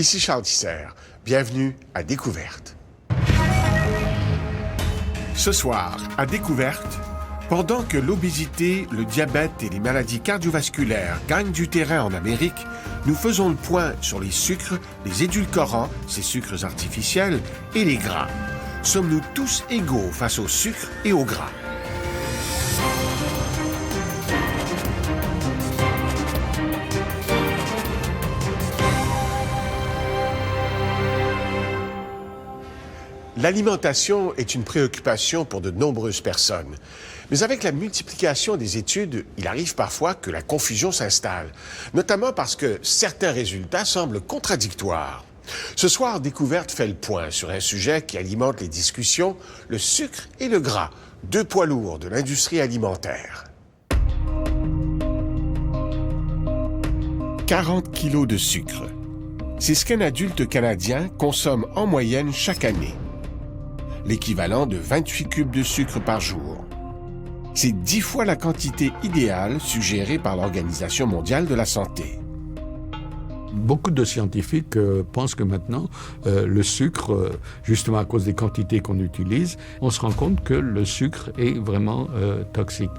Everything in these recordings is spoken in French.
Ici Charles Tisser. Bienvenue à Découverte. Ce soir, à Découverte, pendant que l'obésité, le diabète et les maladies cardiovasculaires gagnent du terrain en Amérique, nous faisons le point sur les sucres, les édulcorants, ces sucres artificiels, et les gras. Sommes-nous tous égaux face au sucre et au gras? L'alimentation est une préoccupation pour de nombreuses personnes. Mais avec la multiplication des études, il arrive parfois que la confusion s'installe, notamment parce que certains résultats semblent contradictoires. Ce soir, Découverte fait le point sur un sujet qui alimente les discussions, le sucre et le gras, deux poids lourds de l'industrie alimentaire. 40 kilos de sucre. C'est ce qu'un adulte canadien consomme en moyenne chaque année. L'équivalent de 28 cubes de sucre par jour. C'est 10 fois la quantité idéale suggérée par l'Organisation mondiale de la santé. Beaucoup de scientifiques pensent que maintenant, le sucre, justement à cause des quantités qu'on utilise, on se rend compte que le sucre est vraiment toxique.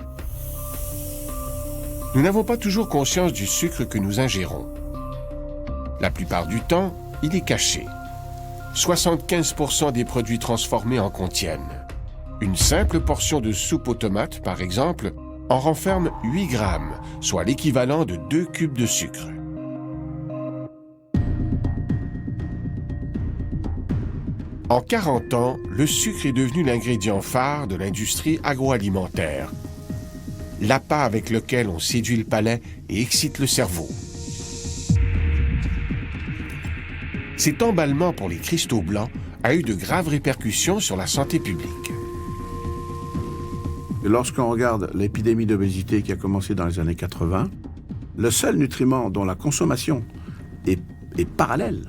Nous n'avons pas toujours conscience du sucre que nous ingérons. La plupart du temps, il est caché. 75% des produits transformés en contiennent. Une simple portion de soupe aux tomates, par exemple, en renferme 8 grammes, soit l'équivalent de 2 cubes de sucre. En 40 ans, le sucre est devenu l'ingrédient phare de l'industrie agroalimentaire. L'appât avec lequel on séduit le palais et excite le cerveau. Cet emballement pour les cristaux blancs a eu de graves répercussions sur la santé publique. Lorsqu'on regarde l'épidémie d'obésité qui a commencé dans les années 80, le seul nutriment dont la consommation est parallèle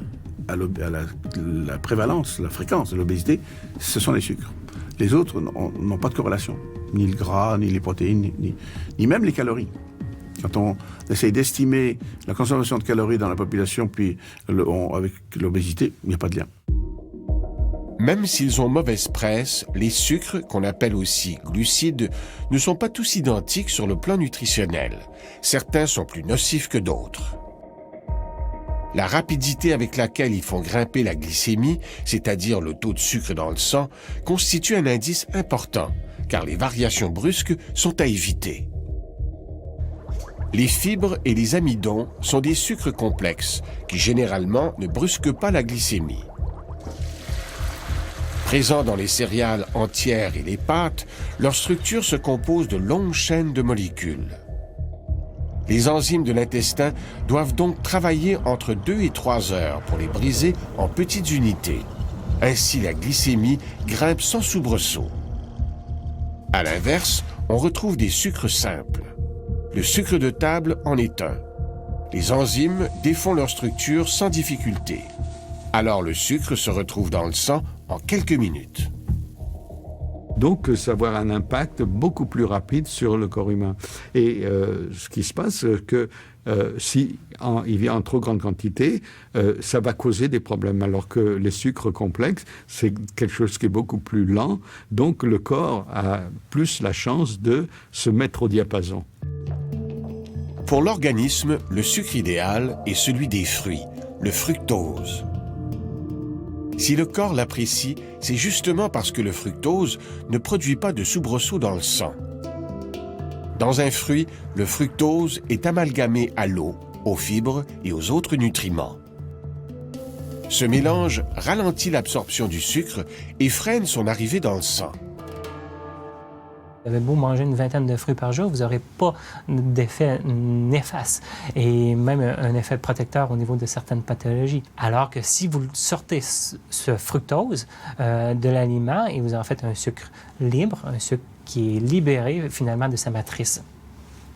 à la prévalence, la fréquence de l'obésité, ce sont les sucres. Les autres n'ont pas de corrélation, ni le gras, ni les protéines, ni même les calories. Quand on essaye d'estimer la consommation de calories dans la population, puis avec l'obésité, il n'y a pas de lien. Même s'ils ont mauvaise presse, les sucres, qu'on appelle aussi glucides, ne sont pas tous identiques sur le plan nutritionnel. Certains sont plus nocifs que d'autres. La rapidité avec laquelle ils font grimper la glycémie, c'est-à-dire le taux de sucre dans le sang, constitue un indice important, car les variations brusques sont à éviter. Les fibres et les amidons sont des sucres complexes qui généralement ne brusquent pas la glycémie. Présents dans les céréales entières et les pâtes, leur structure se compose de longues chaînes de molécules. Les enzymes de l'intestin doivent donc travailler entre 2 et 3 heures pour les briser en petites unités. Ainsi, la glycémie grimpe sans soubresaut. À l'inverse, on retrouve des sucres simples. Le sucre de table en est un. Les enzymes défont leur structure sans difficulté. Alors le sucre se retrouve dans le sang en quelques minutes. Donc, ça va avoir un impact beaucoup plus rapide sur le corps humain. Et ce qui se passe, c'est que si il vient en trop grande quantité, ça va causer des problèmes. Alors que les sucres complexes, c'est quelque chose qui est beaucoup plus lent. Donc, le corps a plus la chance de se mettre au diapason. Pour l'organisme, le sucre idéal est celui des fruits, le fructose. Si le corps l'apprécie, c'est justement parce que le fructose ne produit pas de soubresaut dans le sang. Dans un fruit, le fructose est amalgamé à l'eau, aux fibres et aux autres nutriments. Ce mélange ralentit l'absorption du sucre et freine son arrivée dans le sang. Vous avez beau manger une vingtaine de fruits par jour, vous n'aurez pas d'effet néfaste et même un effet protecteur au niveau de certaines pathologies. Alors que si vous sortez ce fructose de l'aliment et vous en faites un sucre libre, un sucre qui est libéré finalement de sa matrice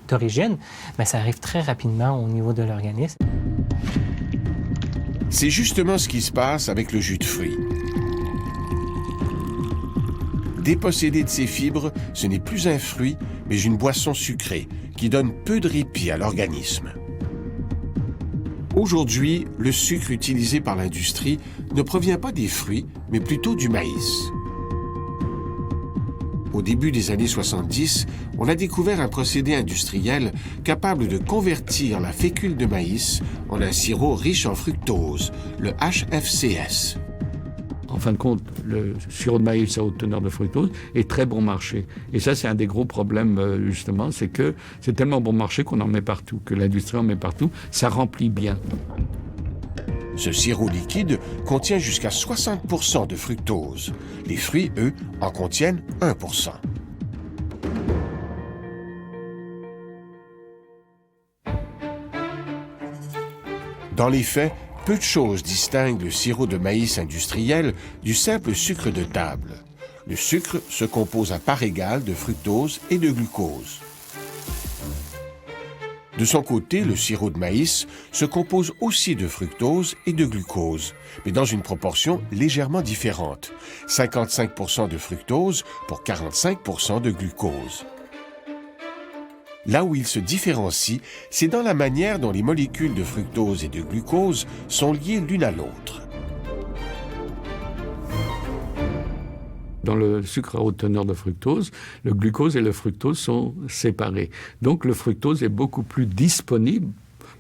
d'origine, bien, ça arrive très rapidement au niveau de l'organisme. C'est justement ce qui se passe avec le jus de fruits. Dépossédé de ses fibres, ce n'est plus un fruit, mais une boisson sucrée qui donne peu de répit à l'organisme. Aujourd'hui, le sucre utilisé par l'industrie ne provient pas des fruits, mais plutôt du maïs. Au début des années 70, on a découvert un procédé industriel capable de convertir la fécule de maïs en un sirop riche en fructose, le HFCS. En fin de compte, le sirop de maïs à haute teneur de fructose est très bon marché. Et ça, c'est un des gros problèmes, justement, c'est que c'est tellement bon marché qu'on en met partout, que l'industrie en met partout, ça remplit bien. Ce sirop liquide contient jusqu'à 60% de fructose. Les fruits, eux, en contiennent 1%. Dans les faits, peu de choses distinguent le sirop de maïs industriel du simple sucre de table. Le sucre se compose à part égale de fructose et de glucose. De son côté, le sirop de maïs se compose aussi de fructose et de glucose, mais dans une proportion légèrement différente, 55% de fructose pour 45% de glucose. Là où il se différencie, c'est dans la manière dont les molécules de fructose et de glucose sont liées l'une à l'autre. Dans le sucre à haute teneur de fructose, le glucose et le fructose sont séparés. Donc le fructose est beaucoup plus disponible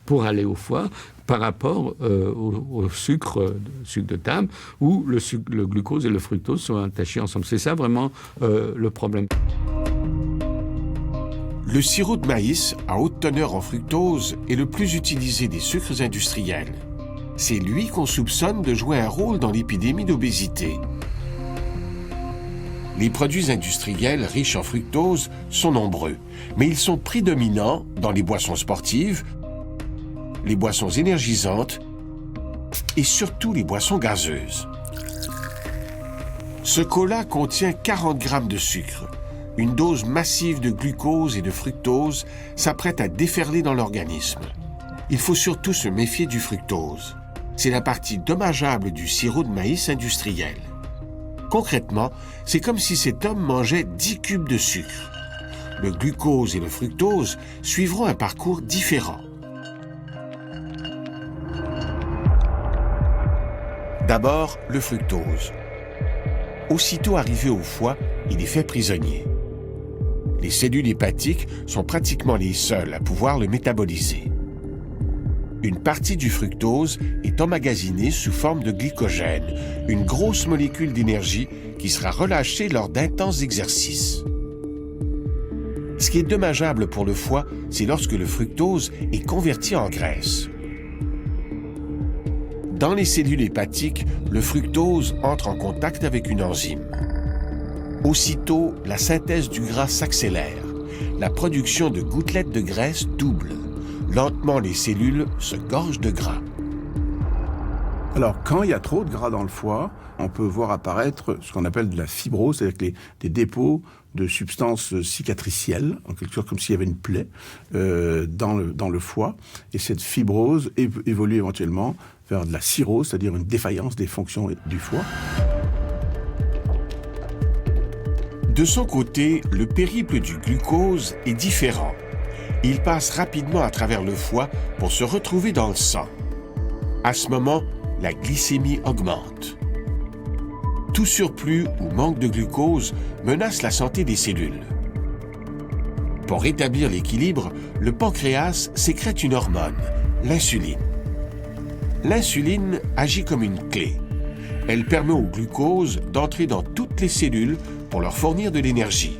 pour aller au foie par rapport au sucre de table, où le glucose et le fructose sont attachés ensemble. C'est ça vraiment le problème. Le sirop de maïs à haute teneur en fructose est le plus utilisé des sucres industriels. C'est lui qu'on soupçonne de jouer un rôle dans l'épidémie d'obésité. Les produits industriels riches en fructose sont nombreux, mais ils sont prédominants dans les boissons sportives, les boissons énergisantes et surtout les boissons gazeuses. Ce cola contient 40 grammes de sucre. Une dose massive de glucose et de fructose s'apprête à déferler dans l'organisme. Il faut surtout se méfier du fructose. C'est la partie dommageable du sirop de maïs industriel. Concrètement, c'est comme si cet homme mangeait 10 cubes de sucre. Le glucose et le fructose suivront un parcours différent. D'abord, le fructose. Aussitôt arrivé au foie, il est fait prisonnier. Les cellules hépatiques sont pratiquement les seules à pouvoir le métaboliser. Une partie du fructose est emmagasinée sous forme de glycogène, une grosse molécule d'énergie qui sera relâchée lors d'intenses exercices. Ce qui est dommageable pour le foie, c'est lorsque le fructose est converti en graisse. Dans les cellules hépatiques, le fructose entre en contact avec une enzyme. Aussitôt, la synthèse du gras s'accélère. La production de gouttelettes de graisse double. Lentement, les cellules se gorgent de gras. Alors, quand il y a trop de gras dans le foie, on peut voir apparaître ce qu'on appelle de la fibrose, c'est-à-dire des dépôts de substances cicatricielles, en quelque sorte comme s'il y avait une plaie dans le foie. Et cette fibrose évolue éventuellement vers de la cirrhose, c'est-à-dire une défaillance des fonctions du foie. De son côté, le périple du glucose est différent. Il passe rapidement à travers le foie pour se retrouver dans le sang. À ce moment, la glycémie augmente. Tout surplus ou manque de glucose menace la santé des cellules. Pour rétablir l'équilibre, le pancréas sécrète une hormone, l'insuline. L'insuline agit comme une clé. Elle permet au glucose d'entrer dans toutes les cellules pour leur fournir de l'énergie.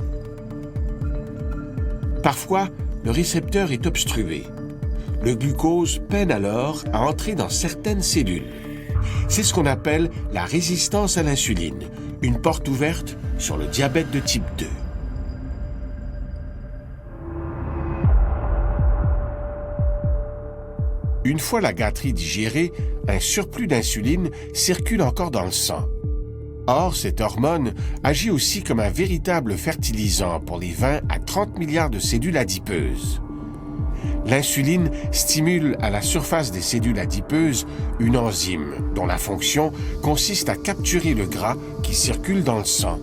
Parfois, le récepteur est obstrué. Le glucose peine alors à entrer dans certaines cellules. C'est ce qu'on appelle la résistance à l'insuline, une porte ouverte sur le diabète de type 2. Une fois la gâterie digérée, un surplus d'insuline circule encore dans le sang. Or, cette hormone agit aussi comme un véritable fertilisant pour les 20 à 30 milliards de cellules adipeuses. L'insuline stimule à la surface des cellules adipeuses une enzyme dont la fonction consiste à capturer le gras qui circule dans le sang.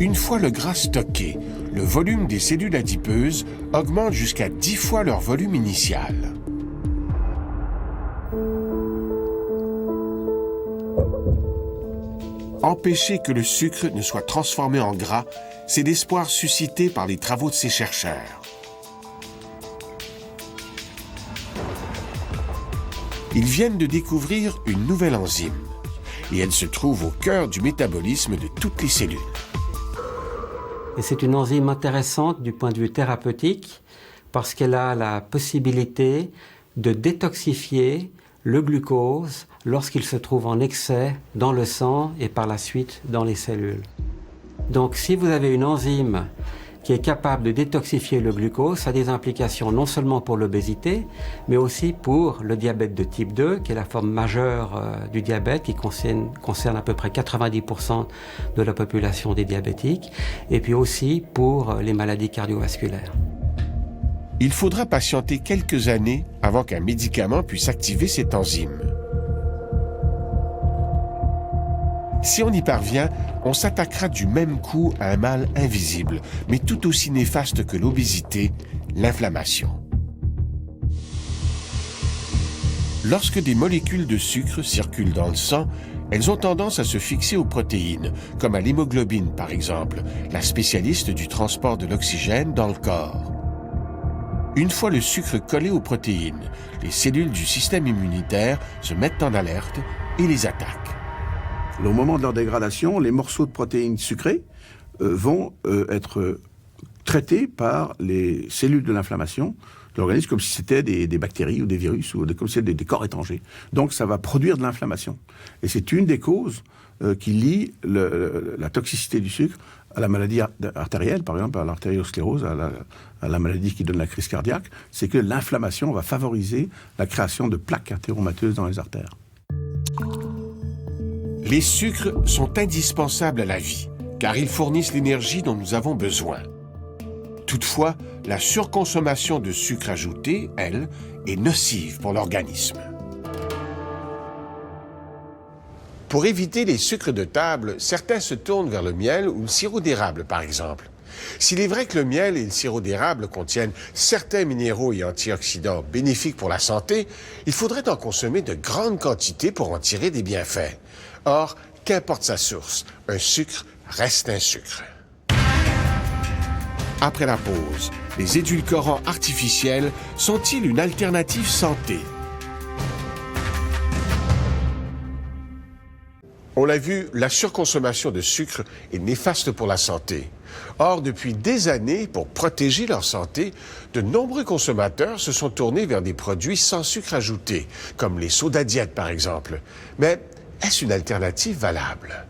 Une fois le gras stocké, le volume des cellules adipeuses augmente jusqu'à 10 fois leur volume initial. Empêcher que le sucre ne soit transformé en gras, c'est l'espoir suscité par les travaux de ces chercheurs. Ils viennent de découvrir une nouvelle enzyme, et elle se trouve au cœur du métabolisme de toutes les cellules. Et c'est une enzyme intéressante du point de vue thérapeutique parce qu'elle a la possibilité de détoxifier le glucose lorsqu'il se trouve en excès dans le sang et par la suite dans les cellules. Donc si vous avez une enzyme qui est capable de détoxifier le glucose, ça a des implications non seulement pour l'obésité, mais aussi pour le diabète de type 2, qui est la forme majeure du diabète, qui concerne à peu près 90% de la population des diabétiques, et puis aussi pour les maladies cardiovasculaires. Il faudra patienter quelques années avant qu'un médicament puisse activer cette enzyme. Si on y parvient, on s'attaquera du même coup à un mal invisible, mais tout aussi néfaste que l'obésité, l'inflammation. Lorsque des molécules de sucre circulent dans le sang, elles ont tendance à se fixer aux protéines, comme à l'hémoglobine par exemple, la spécialiste du transport de l'oxygène dans le corps. Une fois le sucre collé aux protéines, les cellules du système immunitaire se mettent en alerte et les attaquent. Au moment de leur dégradation, les morceaux de protéines sucrées vont être traités par les cellules de l'inflammation de l'organisme comme si c'était des bactéries ou des virus ou comme si c'était des corps étrangers. Donc ça va produire de l'inflammation. Et c'est une des causes qui lie la toxicité du sucre à la maladie artérielle, par exemple à l'artériosclérose, à la maladie qui donne la crise cardiaque, c'est que l'inflammation va favoriser la création de plaques atéromateuses dans les artères. Les sucres sont indispensables à la vie, car ils fournissent l'énergie dont nous avons besoin. Toutefois, la surconsommation de sucre ajouté, elle, est nocive pour l'organisme. Pour éviter les sucres de table, certains se tournent vers le miel ou le sirop d'érable, par exemple. S'il est vrai que le miel et le sirop d'érable contiennent certains minéraux et antioxydants bénéfiques pour la santé, il faudrait en consommer de grandes quantités pour en tirer des bienfaits. Or, qu'importe sa source, un sucre reste un sucre. Après la pause, les édulcorants artificiels sont-ils une alternative santé? On l'a vu, la surconsommation de sucre est néfaste pour la santé. Or, depuis des années, pour protéger leur santé, de nombreux consommateurs se sont tournés vers des produits sans sucre ajouté, comme les sodas diète par exemple. Mais est-ce une alternative valable?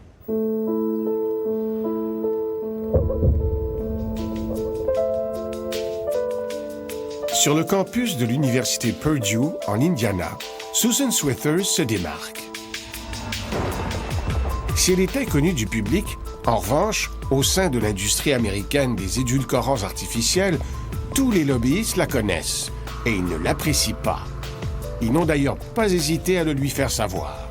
Sur le campus de l'université Purdue, en Indiana, Susan Swithers se démarque. Si elle est inconnue du public, en revanche, au sein de l'industrie américaine des édulcorants artificiels, tous les lobbyistes la connaissent et ils ne l'apprécient pas. Ils n'ont d'ailleurs pas hésité à le lui faire savoir.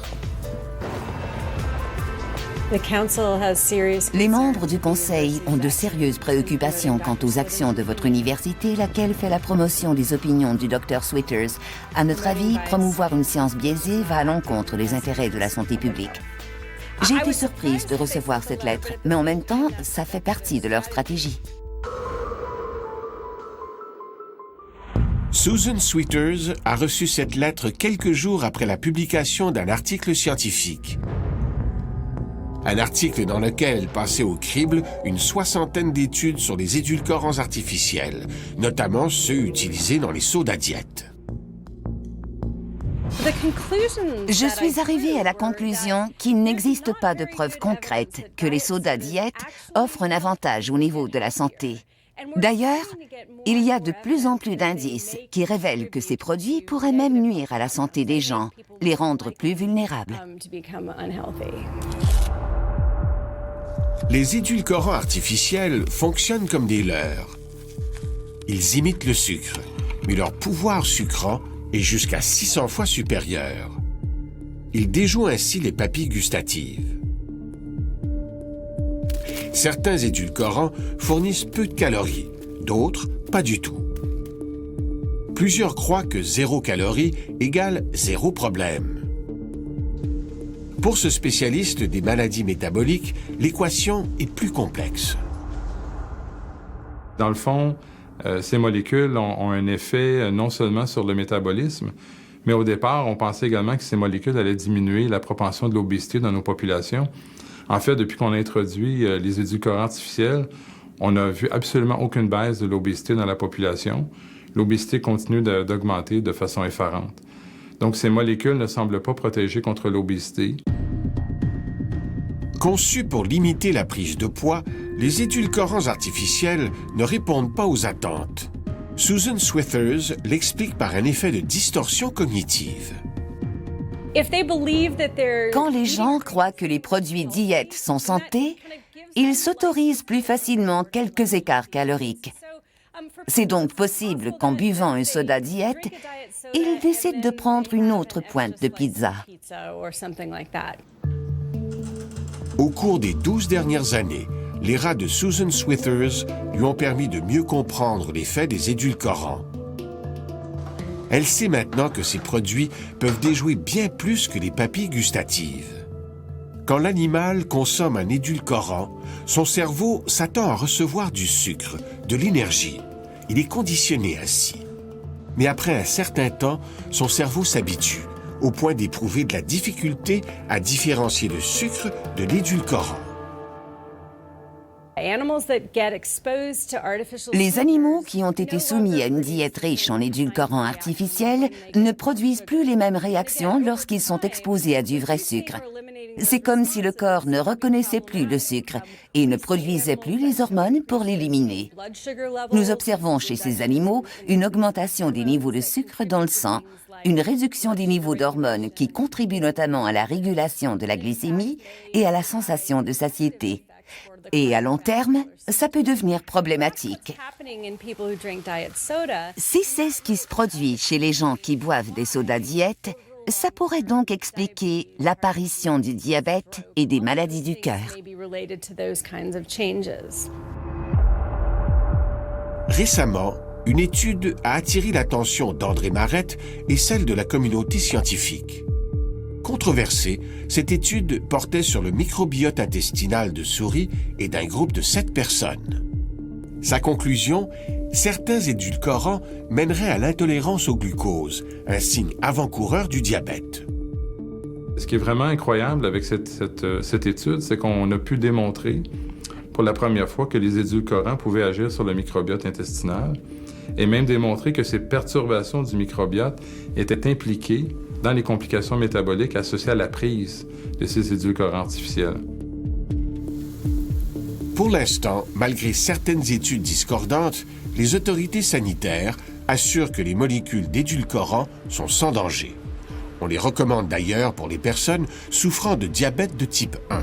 Les membres du Conseil ont de sérieuses préoccupations quant aux actions de votre université, laquelle fait la promotion des opinions du Dr Swithers. À notre avis, promouvoir une science biaisée va à l'encontre des intérêts de la santé publique. J'ai été surprise de recevoir cette lettre, mais en même temps, ça fait partie de leur stratégie. Susan Swithers a reçu cette lettre quelques jours après la publication d'un article scientifique. Un article dans lequel elle passait au crible une soixantaine d'études sur les édulcorants artificiels, notamment ceux utilisés dans les sodas diète. Je suis arrivée à la conclusion qu'il n'existe pas de preuves concrètes que les sodas diète offrent un avantage au niveau de la santé. D'ailleurs, il y a de plus en plus d'indices qui révèlent que ces produits pourraient même nuire à la santé des gens, les rendre plus vulnérables. Les édulcorants artificiels fonctionnent comme des leurres. Ils imitent le sucre, mais leur pouvoir sucrant est jusqu'à 600 fois supérieur. Ils déjouent ainsi les papilles gustatives. Certains édulcorants fournissent peu de calories, d'autres pas du tout. Plusieurs croient que 0 calorie égale 0 problème. Pour ce spécialiste des maladies métaboliques, l'équation est plus complexe. Dans le fond, ces molécules ont un effet non seulement sur le métabolisme, mais au départ, on pensait également que ces molécules allaient diminuer la propension de l'obésité dans nos populations. En fait, depuis qu'on a introduit les édulcorants artificiels, on n'a vu absolument aucune baisse de l'obésité dans la population. L'obésité continue d'augmenter de façon effarante. Donc, ces molécules ne semblent pas protéger contre l'obésité. Conçus pour limiter la prise de poids, les édulcorants artificiels ne répondent pas aux attentes. Susan Swithers l'explique par un effet de distorsion cognitive. Quand les gens croient que les produits diète sont santé, ils s'autorisent plus facilement quelques écarts caloriques. C'est donc possible qu'en buvant un soda diète, ils décident de prendre une autre pointe de pizza. Au cours des 12 dernières années, les rats de Susan Swithers lui ont permis de mieux comprendre l'effet des édulcorants. Elle sait maintenant que ces produits peuvent déjouer bien plus que les papilles gustatives. Quand l'animal consomme un édulcorant, son cerveau s'attend à recevoir du sucre, de l'énergie. Il est conditionné ainsi. Mais après un certain temps, son cerveau s'habitue, au point d'éprouver de la difficulté à différencier le sucre de l'édulcorant. Les animaux qui ont été soumis à une diète riche en édulcorants artificiels ne produisent plus les mêmes réactions lorsqu'ils sont exposés à du vrai sucre. C'est comme si le corps ne reconnaissait plus le sucre et ne produisait plus les hormones pour l'éliminer. Nous observons chez ces animaux une augmentation des niveaux de sucre dans le sang, une réduction des niveaux d'hormones qui contribuent notamment à la régulation de la glycémie et à la sensation de satiété. Et à long terme, ça peut devenir problématique. Si c'est ce qui se produit chez les gens qui boivent des sodas diète, ça pourrait donc expliquer l'apparition du diabète et des maladies du cœur. Récemment, une étude a attiré l'attention d'André Marette et celle de la communauté scientifique. Controversée, cette étude portait sur le microbiote intestinal de souris et d'un groupe de 7 personnes. Sa conclusion, certains édulcorants mèneraient à l'intolérance au glucose, un signe avant-coureur du diabète. Ce qui est vraiment incroyable avec cette étude, c'est qu'on a pu démontrer pour la première fois que les édulcorants pouvaient agir sur le microbiote intestinal et même démontrer que ces perturbations du microbiote étaient impliquées dans les complications métaboliques associées à la prise de ces édulcorants artificiels. Pour l'instant, malgré certaines études discordantes, les autorités sanitaires assurent que les molécules d'édulcorants sont sans danger. On les recommande d'ailleurs pour les personnes souffrant de diabète de type 1.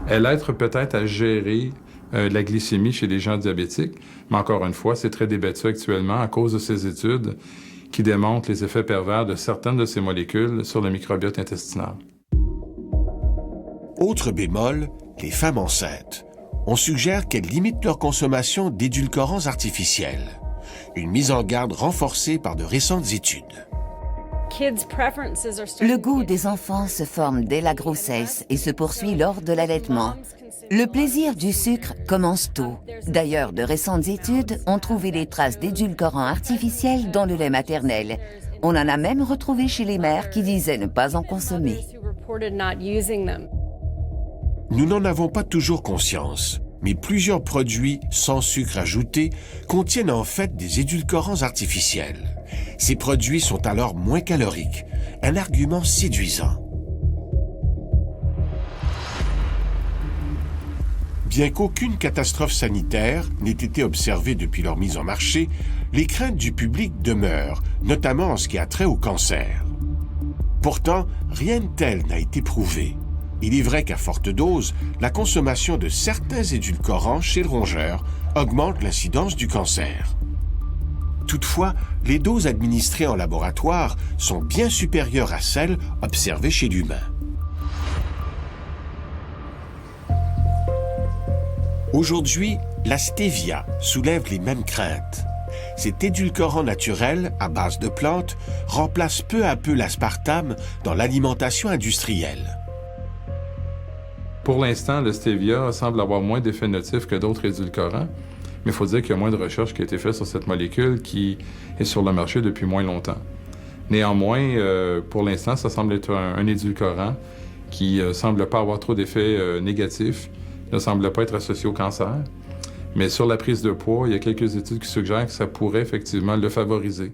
Elle aide peut-être à gérer la glycémie chez les gens diabétiques, mais encore une fois, c'est très débattu actuellement à cause de ces études qui démontrent les effets pervers de certaines de ces molécules sur le microbiote intestinal. Autre bémol, les femmes enceintes. On suggère qu'elles limitent leur consommation d'édulcorants artificiels. Une mise en garde renforcée par de récentes études. Le goût des enfants se forme dès la grossesse et se poursuit lors de l'allaitement. Le plaisir du sucre commence tôt. D'ailleurs, de récentes études ont trouvé des traces d'édulcorants artificiels dans le lait maternel. On en a même retrouvé chez les mères qui disaient ne pas en consommer. Nous n'en avons pas toujours conscience, mais plusieurs produits sans sucre ajouté contiennent en fait des édulcorants artificiels. Ces produits sont alors moins caloriques, un argument séduisant. Bien qu'aucune catastrophe sanitaire n'ait été observée depuis leur mise en marché, les craintes du public demeurent, notamment en ce qui a trait au cancer. Pourtant, rien de tel n'a été prouvé. Il est vrai qu'à forte dose, la consommation de certains édulcorants chez le rongeur augmente l'incidence du cancer. Toutefois, les doses administrées en laboratoire sont bien supérieures à celles observées chez l'humain. Aujourd'hui, la stevia soulève les mêmes craintes. cet édulcorant naturel à base de plantes remplace peu à peu l'aspartame dans l'alimentation industrielle. Pour l'instant, le stevia semble avoir moins d'effets notifs que d'autres édulcorants, mais il faut dire qu'il y a moins de recherches qui a été faites sur cette molécule qui est sur le marché depuis moins longtemps. Néanmoins, pour l'instant, ça semble être un édulcorant qui ne semble pas avoir trop d'effets négatifs, ne semble pas être associé au cancer. Mais sur la prise de poids, il y a quelques études qui suggèrent que ça pourrait effectivement le favoriser.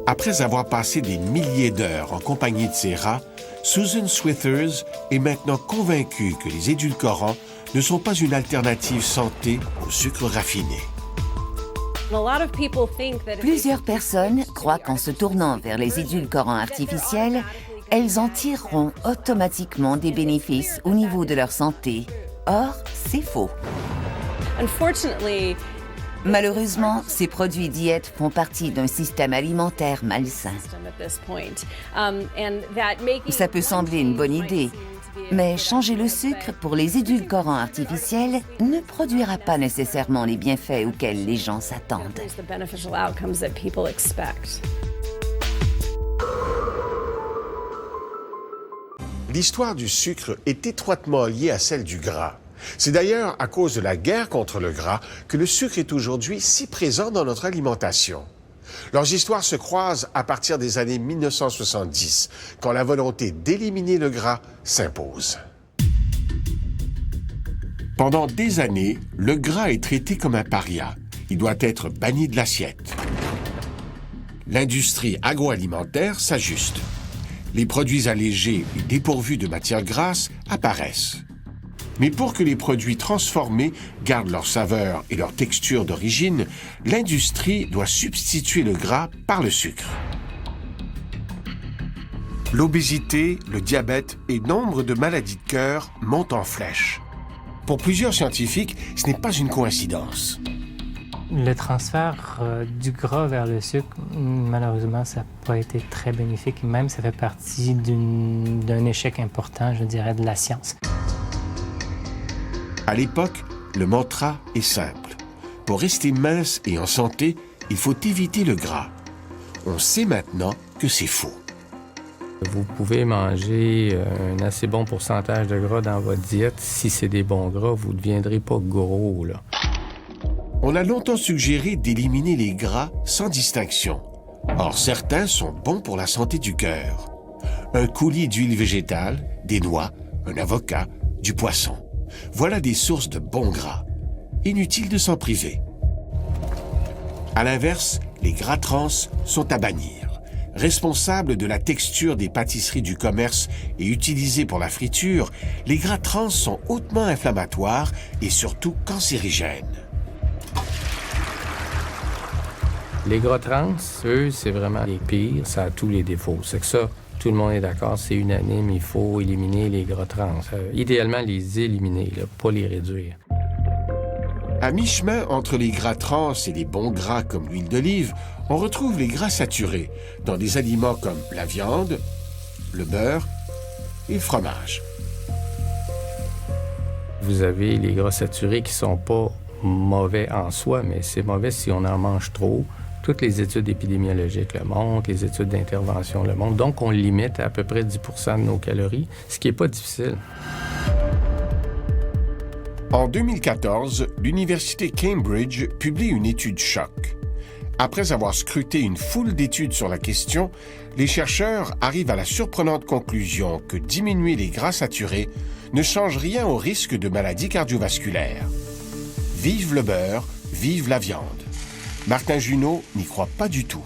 Après avoir passé des milliers d'heures en compagnie de ces rats, Susan Swithers est maintenant convaincue que les édulcorants ne sont pas une alternative santé au sucre raffiné. Plusieurs personnes croient qu'en se tournant vers les édulcorants artificiels, elles en tireront automatiquement des bénéfices au niveau de leur santé. Or, c'est faux. Malheureusement, ces produits diètes font partie d'un système alimentaire malsain. Ça peut sembler une bonne idée, mais changer le sucre pour les édulcorants artificiels ne produira pas nécessairement les bienfaits auxquels les gens s'attendent. L'histoire du sucre est étroitement liée à celle du gras. C'est d'ailleurs à cause de la guerre contre le gras que le sucre est aujourd'hui si présent dans notre alimentation. Leurs histoires se croisent à partir des années 1970, quand la volonté d'éliminer le gras s'impose. Pendant des années, le gras est traité comme un paria. Il doit être banni de l'assiette. L'industrie agroalimentaire s'ajuste. Les produits allégés et dépourvus de matières grasses apparaissent. Mais pour que les produits transformés gardent leur saveur et leur texture d'origine, l'industrie doit substituer le gras par le sucre. L'obésité, le diabète et nombre de maladies de cœur montent en flèche. Pour plusieurs scientifiques, ce n'est pas une coïncidence. Le transfert du gras vers le sucre, malheureusement, ça n'a pas été très bénéfique. Même, ça fait partie d'un échec important, je dirais, de la science. À l'époque, le mantra est simple. Pour rester mince et en santé, il faut éviter le gras. On sait maintenant que c'est faux. Vous pouvez manger un assez bon pourcentage de gras dans votre diète. Si c'est des bons gras, vous ne deviendrez pas gros, là. On a longtemps suggéré d'éliminer les gras sans distinction. Or, certains sont bons pour la santé du cœur. Un coulis d'huile végétale, des noix, un avocat, du poisson. Voilà des sources de bons gras. Inutile de s'en priver. À l'inverse, les gras trans sont à bannir. Responsables de la texture des pâtisseries du commerce et utilisés pour la friture, les gras trans sont hautement inflammatoires et surtout cancérigènes. Les gras trans, eux, c'est vraiment les pires, ça a tous les défauts. C'est que ça, tout le monde est d'accord, c'est unanime, il faut éliminer les gras trans. Idéalement, les éliminer, là, pas les réduire. À mi-chemin entre les gras trans et les bons gras comme l'huile d'olive, on retrouve les gras saturés dans des aliments comme la viande, le beurre et le fromage. Vous avez les gras saturés qui sont pas mauvais en soi, mais c'est mauvais si on en mange trop. Toutes les études épidémiologiques le montrent, les études d'intervention le montrent. Donc, on limite à peu près 10 % de nos calories, ce qui n'est pas difficile. En 2014, l'Université Cambridge publie une étude choc. Après avoir scruté une foule d'études sur la question, les chercheurs arrivent à la surprenante conclusion que diminuer les gras saturés ne change rien au risque de maladies cardiovasculaires. Vive le beurre, vive la viande. Martin Junot n'y croit pas du tout.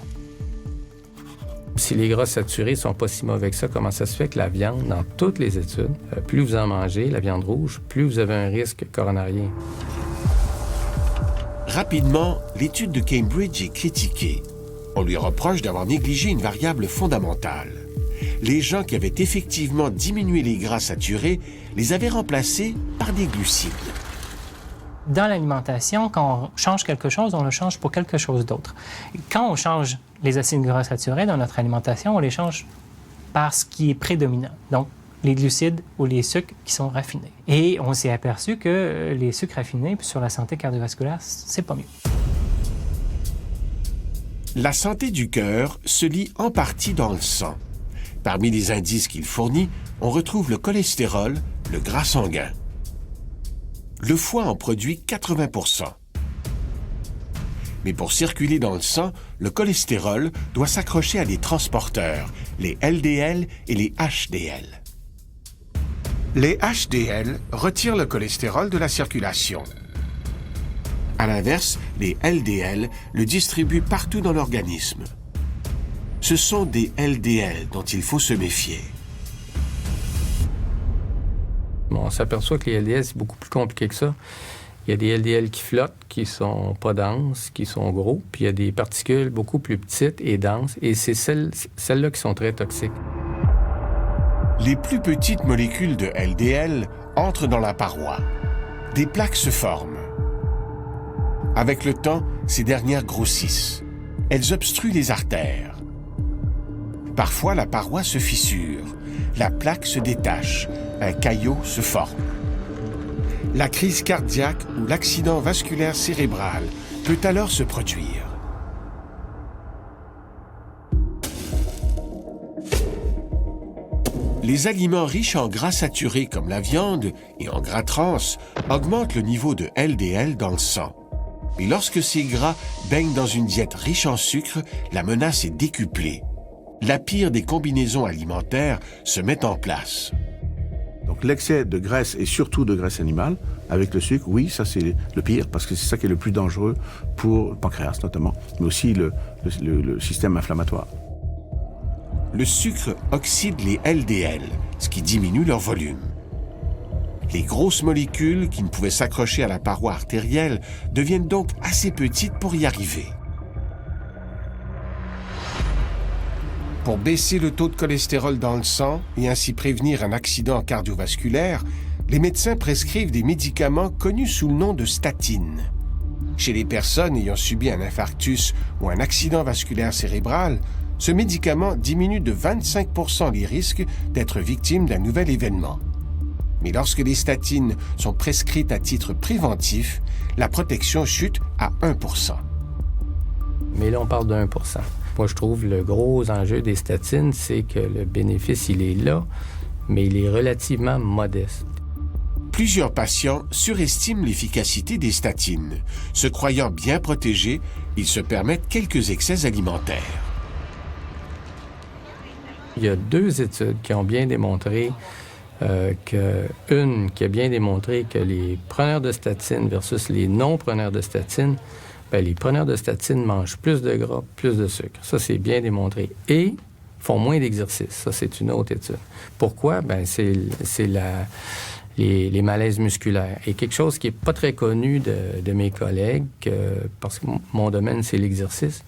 Si les gras saturés sont pas si mauvais que ça, comment ça se fait que la viande, dans toutes les études, plus vous en mangez, la viande rouge, plus vous avez un risque coronarien? Rapidement, l'étude de Cambridge est critiquée. On lui reproche d'avoir négligé une variable fondamentale. Les gens qui avaient effectivement diminué les gras saturés les avaient remplacés par des glucides. Dans l'alimentation, quand on change quelque chose, on le change pour quelque chose d'autre. Quand on change les acides gras saturés dans notre alimentation, on les change par ce qui est prédominant. Donc, les glucides ou les sucres qui sont raffinés. Et on s'est aperçu que les sucres raffinés sur la santé cardiovasculaire, c'est pas mieux. La santé du cœur se lit en partie dans le sang. Parmi les indices qu'il fournit, on retrouve le cholestérol, le gras sanguin. Le foie en produit 80%. Mais pour circuler dans le sang, le cholestérol doit s'accrocher à des transporteurs, les LDL et les HDL. Les HDL retirent le cholestérol de la circulation. À l'inverse, les LDL le distribuent partout dans l'organisme. Ce sont des LDL dont il faut se méfier. On s'aperçoit que les LDL, c'est beaucoup plus compliqué que ça. Il y a des LDL qui flottent, qui sont pas denses, qui sont gros, puis il y a des particules beaucoup plus petites et denses, et c'est celles-là qui sont très toxiques. Les plus petites molécules de LDL entrent dans la paroi. Des plaques se forment. Avec le temps, ces dernières grossissent. Elles obstruent les artères. Parfois, la paroi se fissure. La plaque se détache. Un caillot se forme. La crise cardiaque ou l'accident vasculaire cérébral peut alors se produire. Les aliments riches en gras saturés comme la viande et en gras trans augmentent le niveau de LDL dans le sang. Mais lorsque ces gras baignent dans une diète riche en sucre, la menace est décuplée. La pire des combinaisons alimentaires se met en place. Donc l'excès de graisse et surtout de graisse animale avec le sucre, oui, ça c'est le pire parce que c'est ça qui est le plus dangereux pour le pancréas notamment, mais aussi le système inflammatoire. Le sucre oxyde les LDL, ce qui diminue leur volume. Les grosses molécules qui ne pouvaient s'accrocher à la paroi artérielle deviennent donc assez petites pour y arriver. Pour baisser le taux de cholestérol dans le sang et ainsi prévenir un accident cardiovasculaire, les médecins prescrivent des médicaments connus sous le nom de statines. Chez les personnes ayant subi un infarctus ou un accident vasculaire cérébral, ce médicament diminue de 25% les risques d'être victime d'un nouvel événement. Mais lorsque les statines sont prescrites à titre préventif, la protection chute à 1%. Mais là, on parle de 1%. Moi, je trouve le gros enjeu des statines, c'est que le bénéfice, il est là, mais il est relativement modeste. Plusieurs patients surestiment l'efficacité des statines. Se croyant bien protégés, ils se permettent quelques excès alimentaires. Il y a 2 études qui ont bien démontré une qui a bien démontré que les preneurs de statines versus les non-preneurs de statines, bien, les preneurs de statines mangent plus de gras, plus de sucre. Ça, c'est bien démontré. Et font moins d'exercice. Ça, c'est une autre étude. Pourquoi? Bien, c'est les malaises musculaires. Et quelque chose qui n'est pas très connu de mes collègues, parce que mon domaine, c'est l'exercice,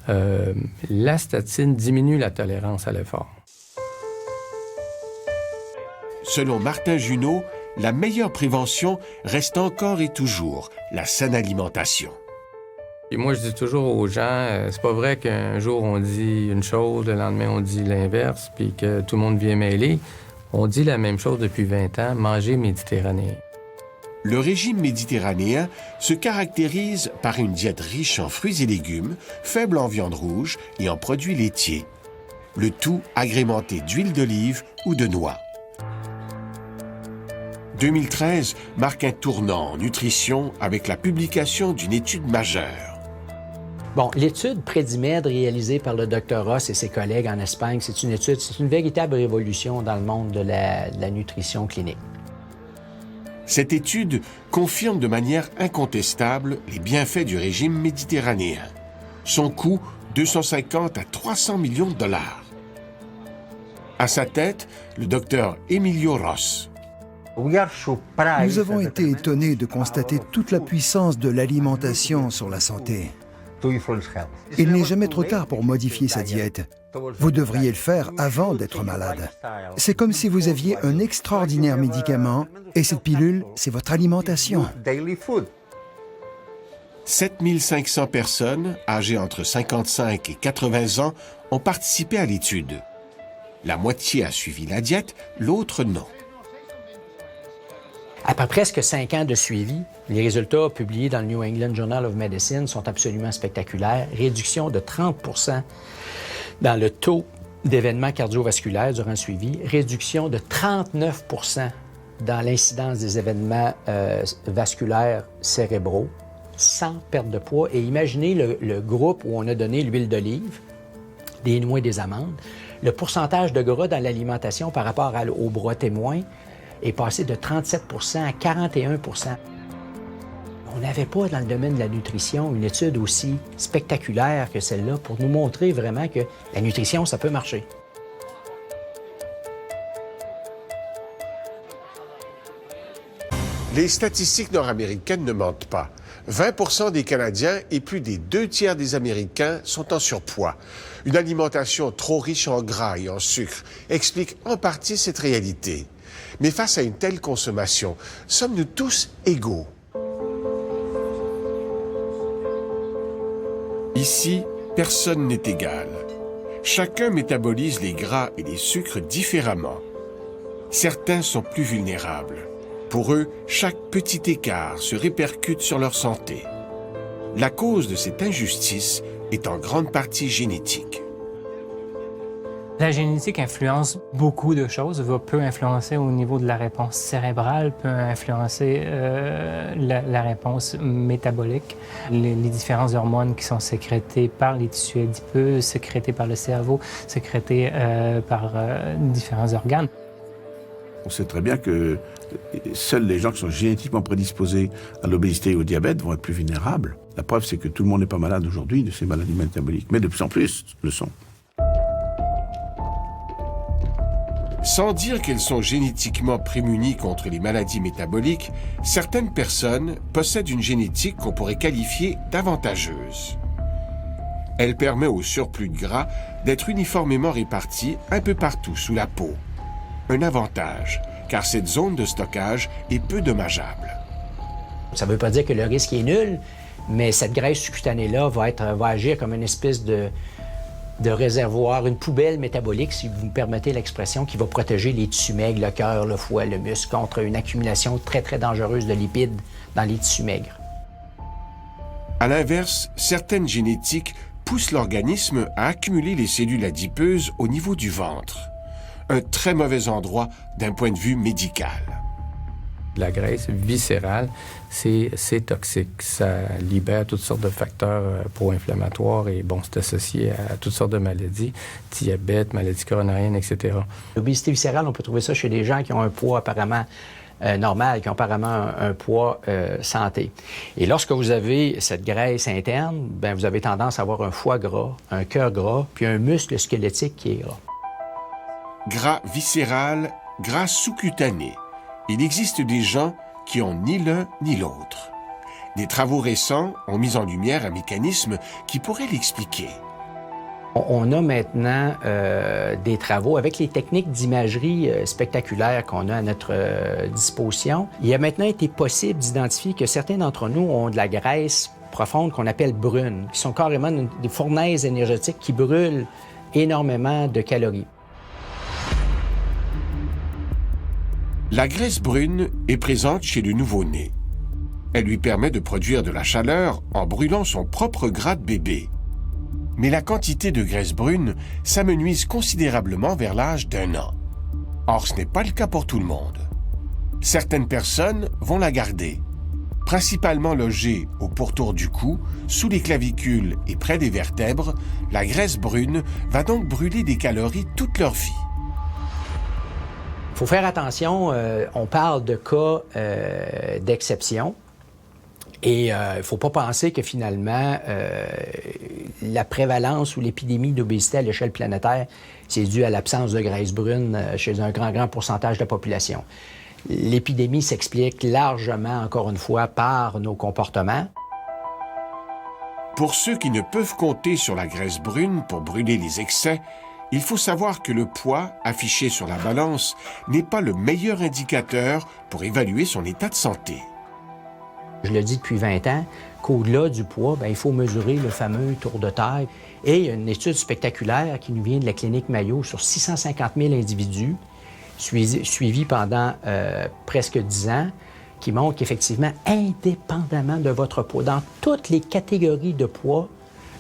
la statine diminue la tolérance à l'effort. Selon Martin Junot, la meilleure prévention reste encore et toujours la saine alimentation. Et moi, je dis toujours aux gens, c'est pas vrai qu'un jour on dit une chose, le lendemain on dit l'inverse, puis que tout le monde vient mêler. On dit la même chose depuis 20 ans, manger méditerranéen. Le régime méditerranéen se caractérise par une diète riche en fruits et légumes, faible en viande rouge et en produits laitiers. Le tout agrémenté d'huile d'olive ou de noix. 2013 marque un tournant en nutrition avec la publication d'une étude majeure. Bon, l'étude Prédimed réalisée par le Dr Ross et ses collègues en Espagne, c'est une véritable révolution dans le monde de la nutrition clinique. Cette étude confirme de manière incontestable les bienfaits du régime méditerranéen. Son coût, 250 à 300 millions de dollars. À sa tête, le docteur Emilio Ross. Nous avons été étonnés de constater toute la puissance de l'alimentation sur la santé. Il n'est jamais trop tard pour modifier sa diète. Vous devriez le faire avant d'être malade. C'est comme si vous aviez un extraordinaire médicament et cette pilule, c'est votre alimentation. 7500 personnes, âgées entre 55 et 80 ans, ont participé à l'étude. La moitié a suivi la diète, l'autre non. Après presque 5 ans de suivi, les résultats publiés dans le New England Journal of Medicine sont absolument spectaculaires. Réduction de 30 % dans le taux d'événements cardiovasculaires durant le suivi, réduction de 39 % dans l'incidence des événements vasculaires cérébraux, sans perte de poids. Et imaginez le groupe où on a donné l'huile d'olive, des noix et des amandes. Le pourcentage de gras dans l'alimentation par rapport au bras témoin est passé de 37 % à 41 %. On n'avait pas dans le domaine de la nutrition une étude aussi spectaculaire que celle-là pour nous montrer vraiment que la nutrition, ça peut marcher. Les statistiques nord-américaines ne mentent pas. 20 % des Canadiens et plus des 2/3 des Américains sont en surpoids. Une alimentation trop riche en gras et en sucre explique en partie cette réalité. Mais face à une telle consommation, sommes-nous tous égaux? Ici, personne n'est égal. Chacun métabolise les gras et les sucres différemment. Certains sont plus vulnérables. Pour eux, chaque petit écart se répercute sur leur santé. La cause de cette injustice est en grande partie génétique. La génétique influence beaucoup de choses, peut influencer au niveau de la réponse cérébrale, peut influencer la réponse métabolique, les différentes hormones qui sont sécrétées par les tissus adipeux, sécrétées par le cerveau, sécrétées par différents organes. On sait très bien que seuls les gens qui sont génétiquement prédisposés à l'obésité et au diabète vont être plus vulnérables. La preuve, c'est que tout le monde n'est pas malade aujourd'hui de ces maladies métaboliques, mais de plus en plus le sont. Sans dire qu'elles sont génétiquement prémunies contre les maladies métaboliques, certaines personnes possèdent une génétique qu'on pourrait qualifier d'avantageuse. Elle permet au surplus de gras d'être uniformément réparti un peu partout sous la peau. Un avantage, car cette zone de stockage est peu dommageable. Ça ne veut pas dire que le risque est nul, mais cette graisse sous-cutanée-là va agir comme une espèce de réservoir, une poubelle métabolique, si vous me permettez l'expression, qui va protéger les tissus maigres, le cœur, le foie, le muscle, contre une accumulation très, très dangereuse de lipides dans les tissus maigres. À l'inverse, certaines génétiques poussent l'organisme à accumuler les cellules adipeuses au niveau du ventre. Un très mauvais endroit d'un point de vue médical. La graisse viscérale, c'est toxique. Ça libère toutes sortes de facteurs pro-inflammatoires et bon, c'est associé à toutes sortes de maladies, diabète, maladies coronariennes, etc. L'obésité viscérale, on peut trouver ça chez des gens qui ont un poids apparemment normal, qui ont apparemment un poids santé. Et lorsque vous avez cette graisse interne, bien, vous avez tendance à avoir un foie gras, un cœur gras, puis un muscle squelettique qui est gras. Gras viscéral, gras sous-cutané. Il existe des gens qui ont ni l'un ni l'autre. Des travaux récents ont mis en lumière un mécanisme qui pourrait l'expliquer. On a maintenant des travaux avec les techniques d'imagerie spectaculaires qu'on a à notre disposition. Il a maintenant été possible d'identifier que certains d'entre nous ont de la graisse profonde qu'on appelle brune, qui sont carrément des fournaises énergétiques qui brûlent énormément de calories. La graisse brune est présente chez le nouveau-né. Elle lui permet de produire de la chaleur en brûlant son propre gras de bébé. Mais la quantité de graisse brune s'amenuise considérablement vers l'âge d'1 an. Or, ce n'est pas le cas pour tout le monde. Certaines personnes vont la garder. Principalement logée au pourtour du cou, sous les clavicules et près des vertèbres, la graisse brune va donc brûler des calories toute leur vie. Il faut faire attention, on parle de cas d'exception et il ne faut pas penser que finalement la prévalence ou l'épidémie d'obésité à l'échelle planétaire, c'est dû à l'absence de graisse brune chez un grand pourcentage de la population. L'épidémie s'explique largement, encore une fois, par nos comportements. Pour ceux qui ne peuvent compter sur la graisse brune pour brûler les excès, il faut savoir que le poids affiché sur la balance n'est pas le meilleur indicateur pour évaluer son état de santé. Je le dis depuis 20 ans, qu'au-delà du poids, il faut mesurer le fameux tour de taille. Et il y a une étude spectaculaire qui nous vient de la clinique Mayo sur 650 000 individus, suivis pendant presque 10 ans, qui montre qu'effectivement, indépendamment de votre poids, dans toutes les catégories de poids,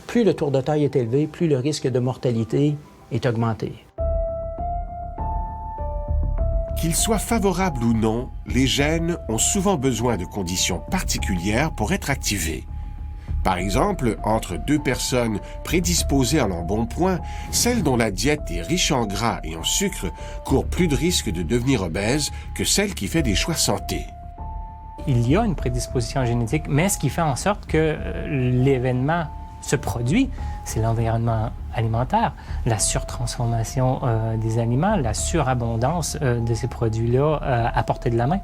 plus le tour de taille est élevé, plus le risque de mortalité est augmenté. Qu'ils soient favorables ou non, les gènes ont souvent besoin de conditions particulières pour être activés. Par exemple, entre deux personnes prédisposées à l'embonpoint, celle dont la diète est riche en gras et en sucre court plus de risques de devenir obèse que celle qui fait des choix santé. Il y a une prédisposition génétique, mais ce qui fait en sorte que l'événement se produit, c'est l'environnement alimentaire, la surtransformation des aliments, la surabondance de ces produits-là à portée de la main.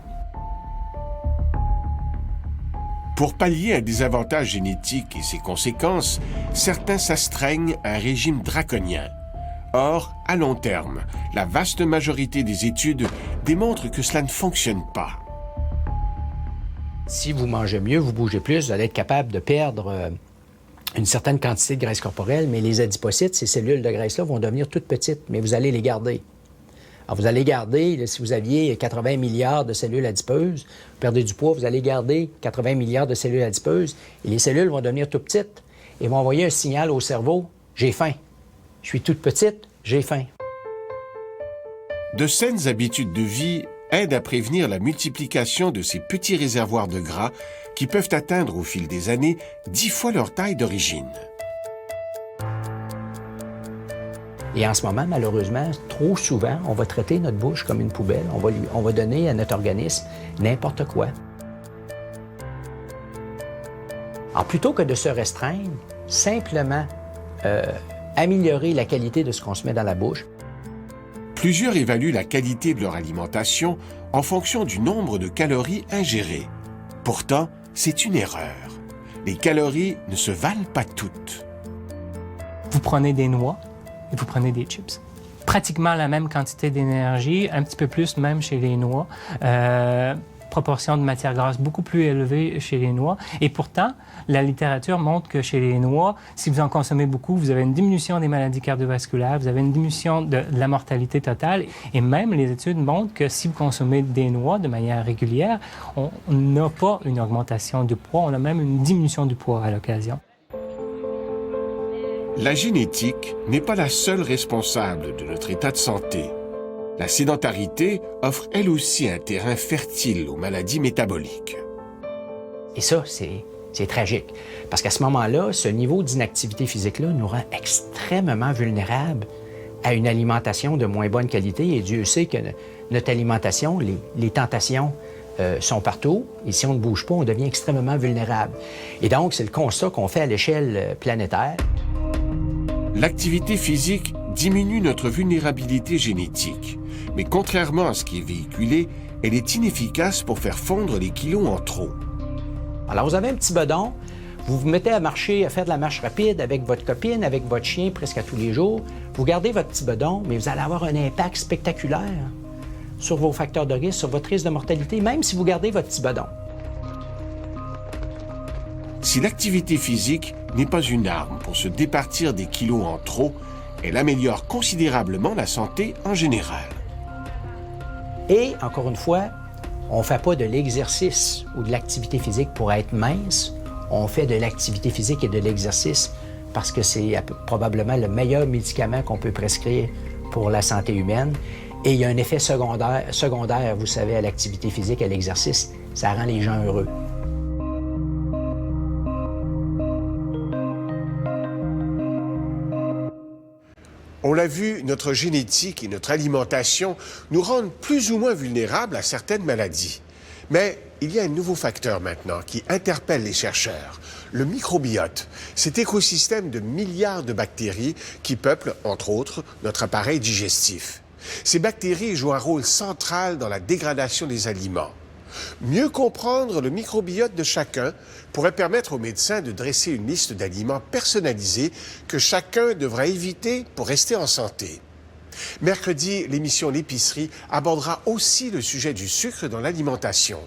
Pour pallier un désavantage génétique et ses conséquences, certains s'astreignent à un régime draconien. Or, à long terme, la vaste majorité des études démontrent que cela ne fonctionne pas. Si vous mangez mieux, vous bougez plus, vous allez être capable de perdre une certaine quantité de graisse corporelle, mais les adipocytes, ces cellules de graisse-là, vont devenir toutes petites, mais vous allez les garder. Alors, vous allez garder, là, si vous aviez 80 milliards de cellules adipeuses, vous perdez du poids, vous allez garder 80 milliards de cellules adipeuses, et les cellules vont devenir toutes petites et vont envoyer un signal au cerveau, « J'ai faim. Je suis toute petite, j'ai faim. » De saines habitudes de vie aident à prévenir la multiplication de ces petits réservoirs de gras qui peuvent atteindre au fil des années 10 fois leur taille d'origine. Et en ce moment, malheureusement, trop souvent, on va traiter notre bouche comme une poubelle. On va donner à notre organisme n'importe quoi. Alors, plutôt que de se restreindre, simplement améliorer la qualité de ce qu'on se met dans la bouche. Plusieurs évaluent la qualité de leur alimentation en fonction du nombre de calories ingérées. Pourtant, c'est une erreur. Les calories ne se valent pas toutes. Vous prenez des noix et vous prenez des chips. Pratiquement la même quantité d'énergie, un petit peu plus même chez les noix. Proportion de matière grasse beaucoup plus élevée chez les noix. Et pourtant, la littérature montre que chez les noix, si vous en consommez beaucoup, vous avez une diminution des maladies cardiovasculaires, vous avez une diminution de la mortalité totale. Et même les études montrent que si vous consommez des noix de manière régulière, on n'a pas une augmentation du poids, on a même une diminution du poids à l'occasion. La génétique n'est pas la seule responsable de notre état de santé. La sédentarité offre elle aussi un terrain fertile aux maladies métaboliques. Et ça, c'est tragique. Parce qu'à ce moment-là, ce niveau d'inactivité physique-là nous rend extrêmement vulnérables à une alimentation de moins bonne qualité. Et Dieu sait que notre alimentation, les tentations sont partout. Et si on ne bouge pas, on devient extrêmement vulnérable. Et donc, c'est le constat qu'on fait à l'échelle planétaire. L'activité physique diminue notre vulnérabilité génétique. Mais contrairement à ce qui est véhiculé, elle est inefficace pour faire fondre les kilos en trop. Alors, vous avez un petit bedon, vous vous mettez à marcher, à faire de la marche rapide avec votre copine, avec votre chien presque à tous les jours. Vous gardez votre petit bedon, mais vous allez avoir un impact spectaculaire sur vos facteurs de risque, sur votre risque de mortalité, même si vous gardez votre petit bedon. Si l'activité physique n'est pas une arme pour se départir des kilos en trop, elle améliore considérablement la santé en général. Et, encore une fois, on ne fait pas de l'exercice ou de l'activité physique pour être mince. On fait de l'activité physique et de l'exercice parce que c'est probablement le meilleur médicament qu'on peut prescrire pour la santé humaine. Et il y a un effet secondaire, vous savez, à l'activité physique, à l'exercice. Ça rend les gens heureux. On l'a vu, notre génétique et notre alimentation nous rendent plus ou moins vulnérables à certaines maladies. Mais il y a un nouveau facteur maintenant qui interpelle les chercheurs, le microbiote, cet écosystème de milliards de bactéries qui peuplent, entre autres, notre appareil digestif. Ces bactéries jouent un rôle central dans la dégradation des aliments. Mieux comprendre le microbiote de chacun pourrait permettre aux médecins de dresser une liste d'aliments personnalisés que chacun devra éviter pour rester en santé. Mercredi, l'émission L'épicerie abordera aussi le sujet du sucre dans l'alimentation.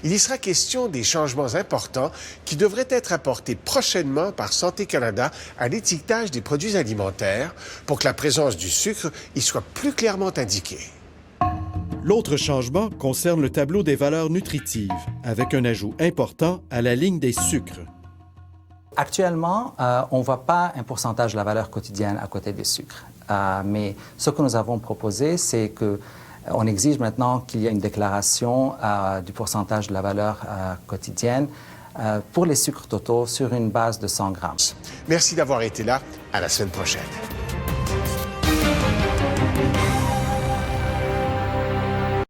Il y sera question des changements importants qui devraient être apportés prochainement par Santé Canada à l'étiquetage des produits alimentaires pour que la présence du sucre y soit plus clairement indiquée. L'autre changement concerne le tableau des valeurs nutritives, avec un ajout important à la ligne des sucres. Actuellement, on ne voit pas un pourcentage de la valeur quotidienne à côté des sucres. Mais ce que nous avons proposé, c'est qu'on exige maintenant qu'il y ait une déclaration du pourcentage de la valeur quotidienne pour les sucres totaux sur une base de 100 grammes. Merci d'avoir été là. À la semaine prochaine.